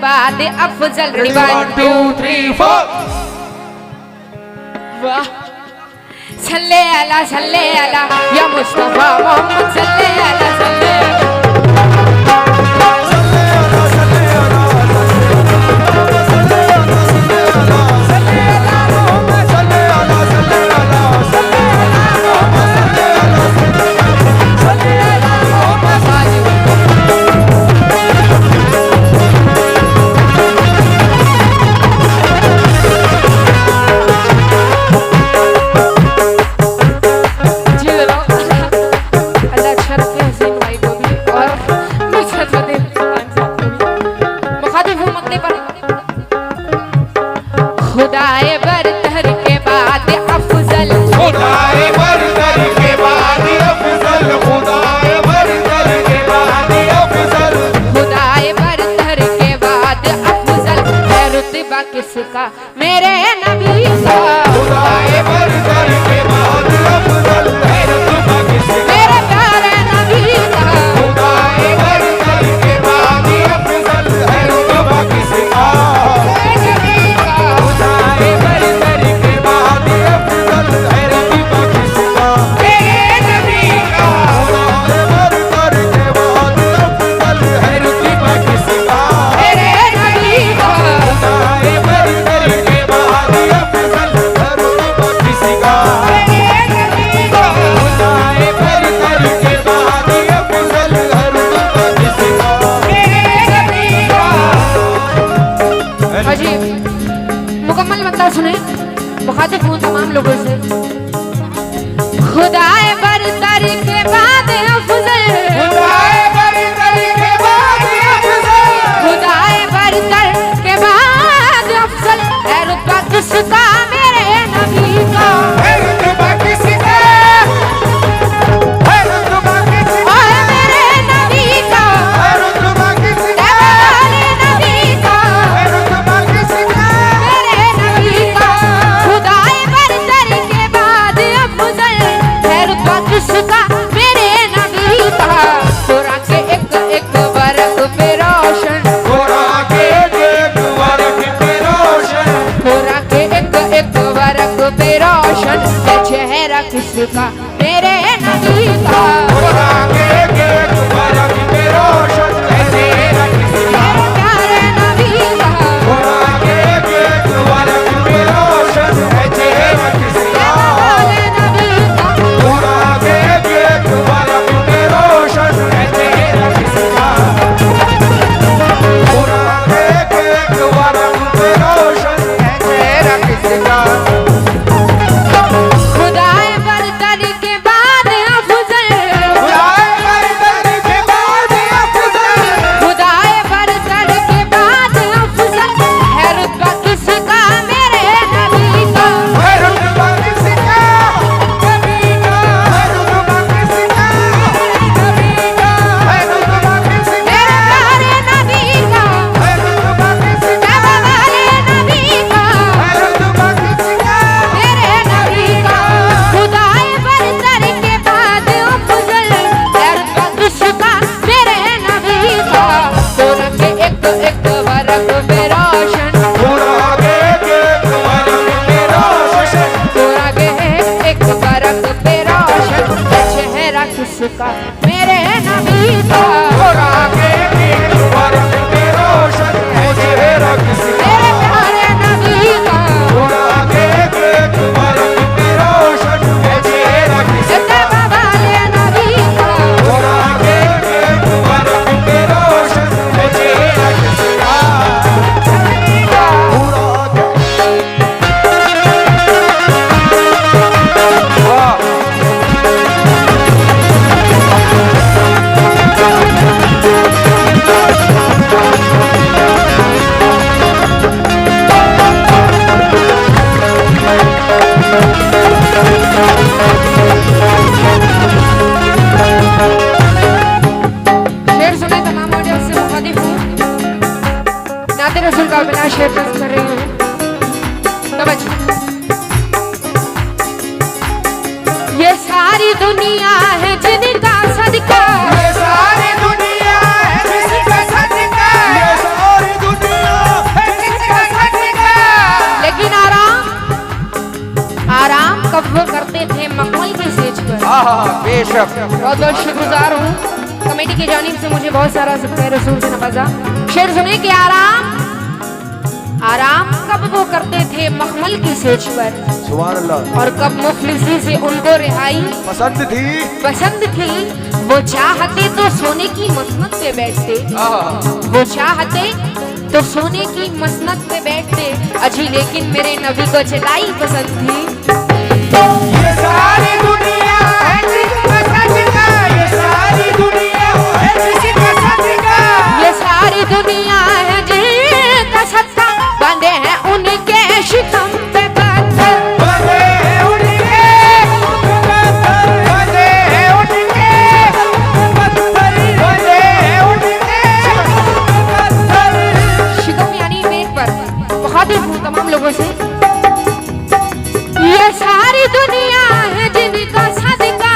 बाद अफजल। 1 2 3 4 वाह सल्ले अला या मुस्तफा मोहम्मद सल्ले अला खुदाए बरतर के बाद अफजल। खुदाए बरतर के बाद अफजल। खुदाए बरतर के बाद अफजल। खुदाए बरतर के बाद अफजल है रुतबा किसका मेरे नबी का। खुदाए बरतर के बाद अफजल है रुतबा किसका मेरे प्यारे नबी का। खुदाए बरतर के बाद अफजल है रुतबा किसका मुकम्मल मतलब सुने मुखातिब हूँ तमाम लोगों से। खुदाए बरतर के बाद अफजल। खुदाए बरतर के बाद अफजल। खुदाए बरतर के बाद अफजल है रुतबा किसका मेरे नबी का। है रुतबा किसका है रुतबा किसका मेरे नबी का। है रुतबा किसका मेरे नबी का। है रुतबा किसका मेरे नबी का। खुदाए बरतर के बाद अफजल है रुतबा किसका मेरे नबी का। कुरान के एक वर्ग पे रोशन। कुरान के एक वर्ग पे रोशन। कुरान के एक वर्ग पे रोशन है चेहरा किसका मेरे नबी का। कुरान के एक वर्ग पे रोशन है चेहरा किसका मेरे प्यारे नबी का। कुरान के एक वर्ग पे रोशन है चेहरा किसका मेरे नबी का। कुरान के एक वर्ग पे रोशन है चेहरा किसका कुरान के एक वर्ग पे रोशन है चेहरा किसका खुदाए बरतर के बाद अफजल। खुदाए बरतर के बाद अफजल। खुदाए बरतर के बाद अफजल है रुतबा किसका मेरे नबी का। है रुतबा किसका नबी का है रुतबा किसका नबी का है रुतबा किसका मेरे प्यारे नबी का। है रुतबा किसका वाले नबी का। है रुतबा किसका मेरे नबी का। खुदाए बरतर के बाद अफजल है रुतबा किसका मेरे नबी का। कुरान के एक वर्ग पे रोशन। कुरान के एक वर्ग पे रोशन। कुरान के एक वर्ग पे रोशन है चेहरा किसका मेरे नबी का। कुरान के एक वर्ग पे रोशन है चेहरा किसका मेरे प्यारे नबी का। कुरान के एक वर्ग पे रोशन है चेहरा किसका वाले नबी का। कुरान के एक वर्ग पे रोशन है चेहरा किसका शेर सुने तमाम ऑडियंस से मुखातिब हूँ। नाते रसूल का बिना शेर पेश कर रही हूँ। तवज्जो। ये सारी दुनिया है जिनका सदका। ये सारी दुनिया है जिसका सदका। ये सारी दुनिया कब वो करते थे मखमल की सेज पर। बेशक। बहुत बहुत शुक्रगुजार हूँ कमेटी की जानिब से मुझे बहुत सारा सबका रसूल से नवाजा। शेर सुने कि आराम आराम कब वो करते थे मखमल की सेज पर, सुभान अल्लाह। और कब मुफलिसी से उनको रिहाई पसंद थी। वो चाहते तो सोने की मसनद पे बैठते, वो चाहते तो सोने की मसनद पे बैठते अजी, लेकिन मेरे नबी को चटाई पसंद थी। ये सारी दुनिया है जिसकी पसंद का, ये सारी दुनिया है जिसकी पसंद का, ये सारी दुनिया है जिनका सत्ता, बंदे हैं उनके शिकम पे पत्थर, बंदे हैं उनके, बंदे हैं उनके पत्थर, बंदे हैं उनके पत्थर। शिकम यानी पेट पर। बहुत ही तमाम लोगों से ये सारी दुनिया है जिनका सदका,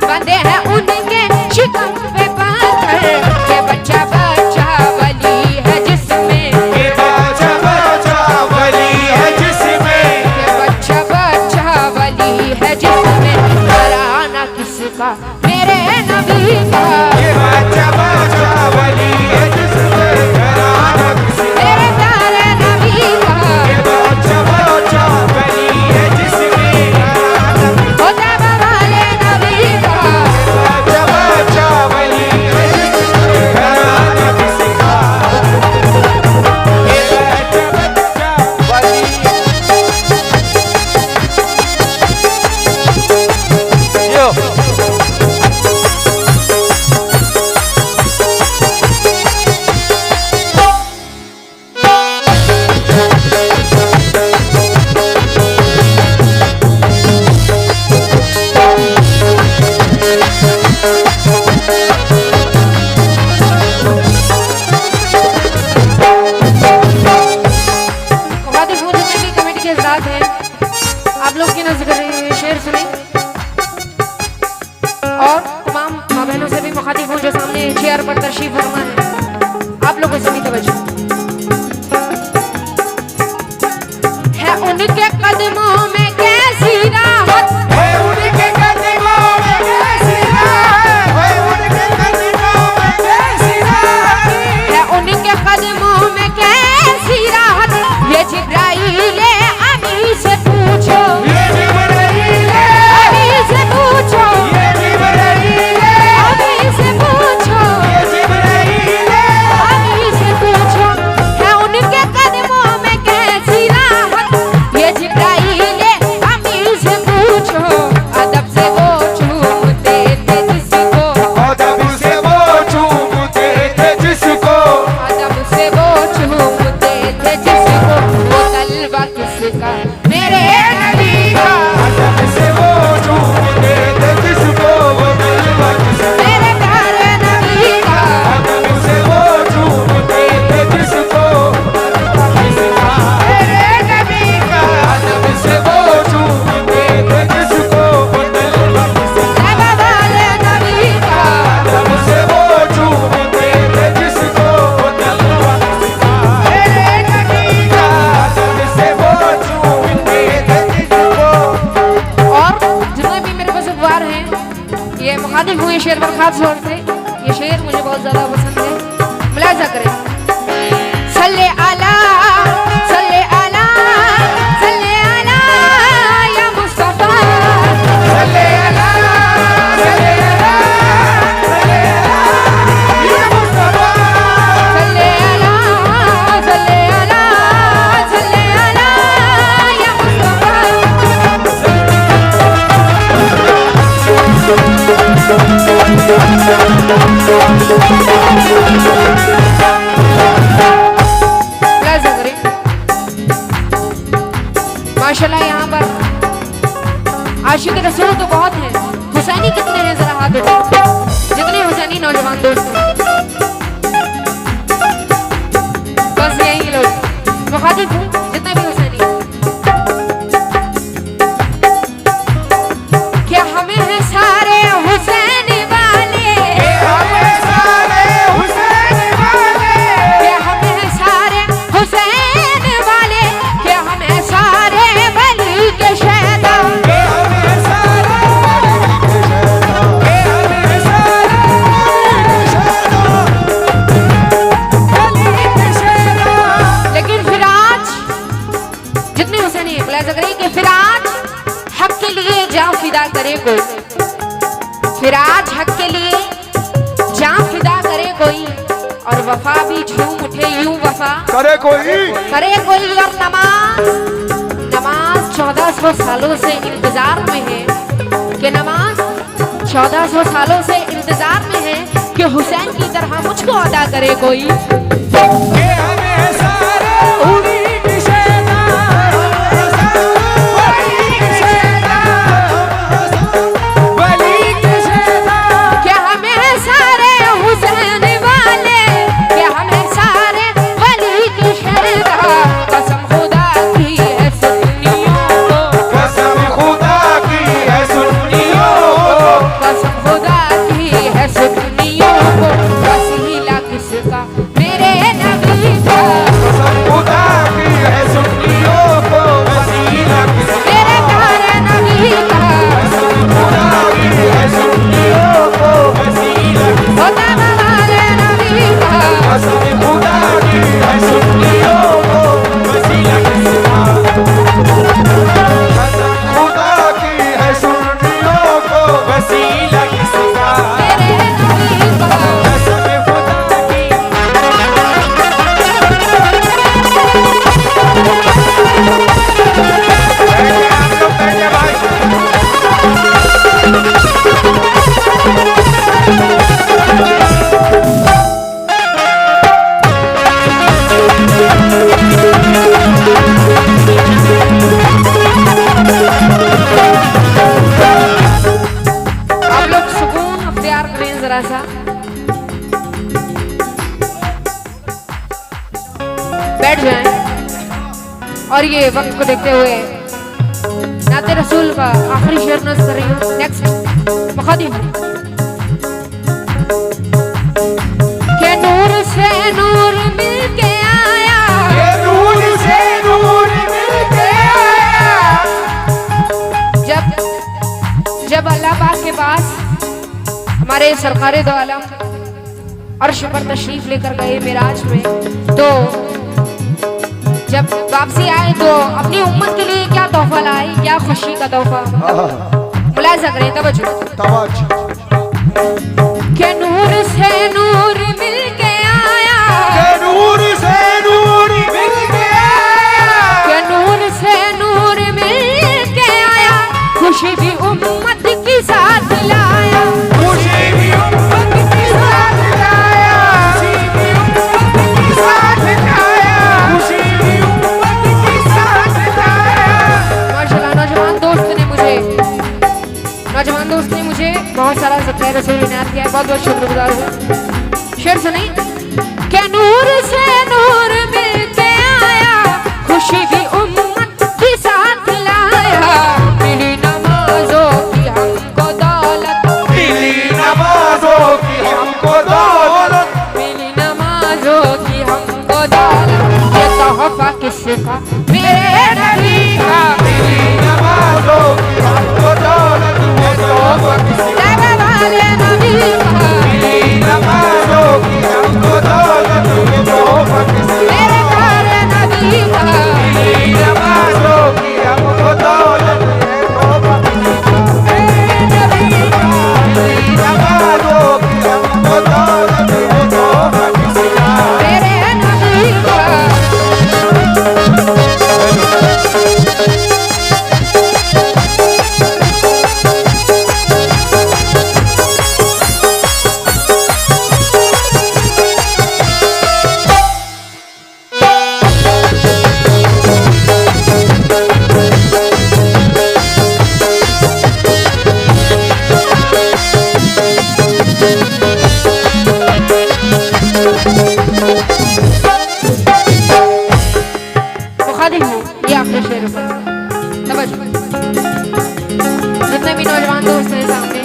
बंदे हैं उनके शिकम पे पत्थर। ये बच्चा बच्चा वली है जिसमें, ये बच्चा बच्चा वली है जिसमें, ये बच्चा बच्चा वली है जिसमें, घराना किसका मेरे नबी का, ये बच्चा बच्चा वली है जिसमें, घराना किसका, मेरे प्यारे नबी का, ये बच्चा बच्चा वली है जिसमें, घराना होता वाले नबी का, बच्चा बच्चा वली है जिसमें, घराना किसका, ये बच्चा बच्चा वली यो। बहुत ही फूल जितने भी कमेटी के हजरात हैं, आप लोग की नजर ये शेर सुने और तमाम माँ बहनों से भी मुखातिब हूँ जो सामने चेयर पर तशरीफ फरमा है, आप लोगों से भी तवज्जो है। उनके कदमों में कैसी राहत, है उनके कदमों में कैसी राहत, है उनके कदमों में कैसी राहत, है उनके कदमों में कैसी राहत, ये जिब्राइल अमी से पूछो, ये जिब्राइल अमी से पूछो, ये जिब्राइल अमी से पूछो, ये जिब्राइल अमी से पूछो, है उनके कदमों में कैसी राहत, ये जिब्राइल अमी से पूछो, अदब से वो चूमते थे जिसको, अदब से वो चूमते थे जिसको, अदब से वो चूमते थे जिसको, वो तलवा किसका मेरे नबी का, अदब से वो चूमते थे जिसको, वो तलवा किसका, मेरे प्यारे नबी का, अदब से वो चूमते थे जिसको, किसका मेरे नबी का, अदब से वो चूमते थे जिसको, वो तलवा किसका, साहिबा वाले नबी का, अदब से वो चूमते थे जिसको, वो तलवा किसका मेरे नबी का, अदब से वो चूमते थे जिसको। और जितने भी मेरे पास अखबार हैं ये मुखातिब हुए शेर पर खास तौर से, ये शेर मुझे बहुत ज्यादा पसंद है, मुलाजा करें। सल्ले अला सल्ले अला सल्ले अला या मुस्तफा, सल्ले अला सल्ले अला सल्ले अला या मुस्तफा, सल्ले अला सल्ले अला सल्ले अला या मुस्तफा। मुलाजा करें। माशाल्लाह यहाँ पर आशिक रसूल तो बहुत हैं, हुसैनी कितने हैं जरा हाथ उठाओ, जितने हुसैनी नौजवान दोस्त हैं, बस यही लोग मुखातिब हूँ जितने भी हुसैनी हैं। क्या हमें है सारे हुसैन वाले, हमें सारे हुसैन वाले, क्या हमें है सारे हुसैन वाले, क्या हमें सारे वली के शहदा, हम जितने हुसैनी मुलाहिजा करें कि फिर आज हक के लिए जान फिदा करे कोई, फिर आज हक के लिए जान फिदा करे कोई, और वफा भी झूम उठे यूं वफा करे कोई और नमाज 1400 सालों से इंतजार में है कि नमाज 1400 सालों से इंतजार में है कि हुसैन की तरह मुझको अदा करे कोई। बैठ जाएं और ये वक्त को देखते हुए नाते रसूल का आखिरी शेर नज़्म कर रही हूँ। नेक्स्ट मुखातिब के नूर से नूर मिलके आया, के नूर से नूर मिलके आया। जब अल्लाह पाक के पास हमारे सरकारे दो आलम अर्श पर तशरीफ लेकर गए मिराज में, तो जब वापसी आए तो अपनी उम्मत के लिए क्या तोहफा लाए, क्या खुशी का तोहफा। मुलाहिजा करें, तवज्जो। के नूर से नूर मिलके आया, के नूर से नूर मिलके आया, के नूर से नूर मिलके आया, खुशी भी उम्मत की साथ लाया, खुशी भी उम्मत के साथ लाया, खुशी भी उम्मत के साथ लाया, खुशी भी उम्मत के साथ लाया। माशाल्लाह नौजवान दोस्त ने मुझे बहुत सारा ज़िक्र रसूल इनायत किया है, बहुत बहुत शुक्रगुजार हूँ। शेर सुनी के नूर से नूर मिलके आया, खुशी भी उम्मत के साथ लाया, मिली नमाजों की हमको दौलत, मिली नमाजों की हमको दौलत, मिली नमाजों की हमको दौलत, ये तोहफा किसका मेरे नबी का, मिली नमाजों की हमको दौलत, ये तोहफा किसका, वाले नबी का, मिली नमाजों की हमको दौलत, ये तोहफा किसका, मेरे प्यारे नबी का, मिली नमाजों की हमको दौलत, ये तोहफा किसका, मेरे नबी का, मिली नमाजों की हमको दौलत, ये तोहफा किसका। मेरे नबी का। मुखातिब हूँ ये आपके शेर पर, तवज्जो। जितने भी नौजवान दोस्त हैं सामने,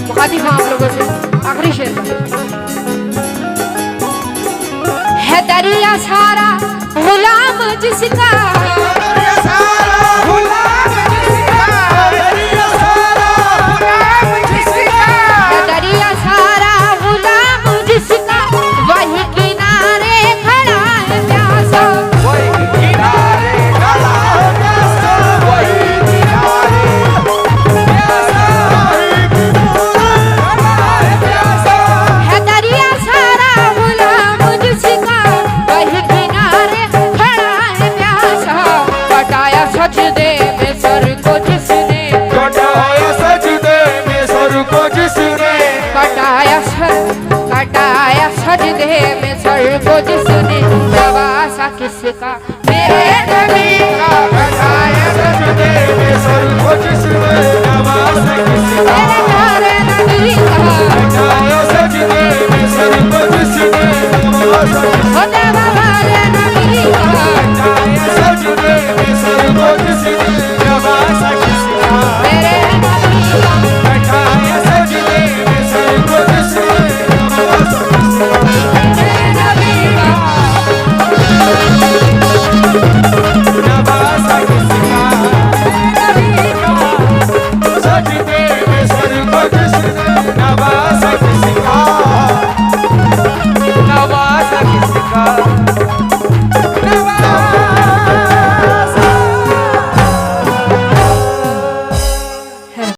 मुखातिब हूँ आप लोगों से आखिरी शेर पर। है दरिया सारा गुलाम जिसका, दरिया सारा गुलाम जिसका, दरिया सारा गुलाम जिसका, है दरिया सारा गुलाम जिसका, वही किनारे खड़ा है प्यासा, वही किनारे खड़ा जिसने नवासा किसका मेरे नबी का बैठाया सजदे में सर को जिसने नवासा किसका मेरे नबी का नवासा किसका नबी का सजदे में सर को जिसने नवासा किसका नवासा किसका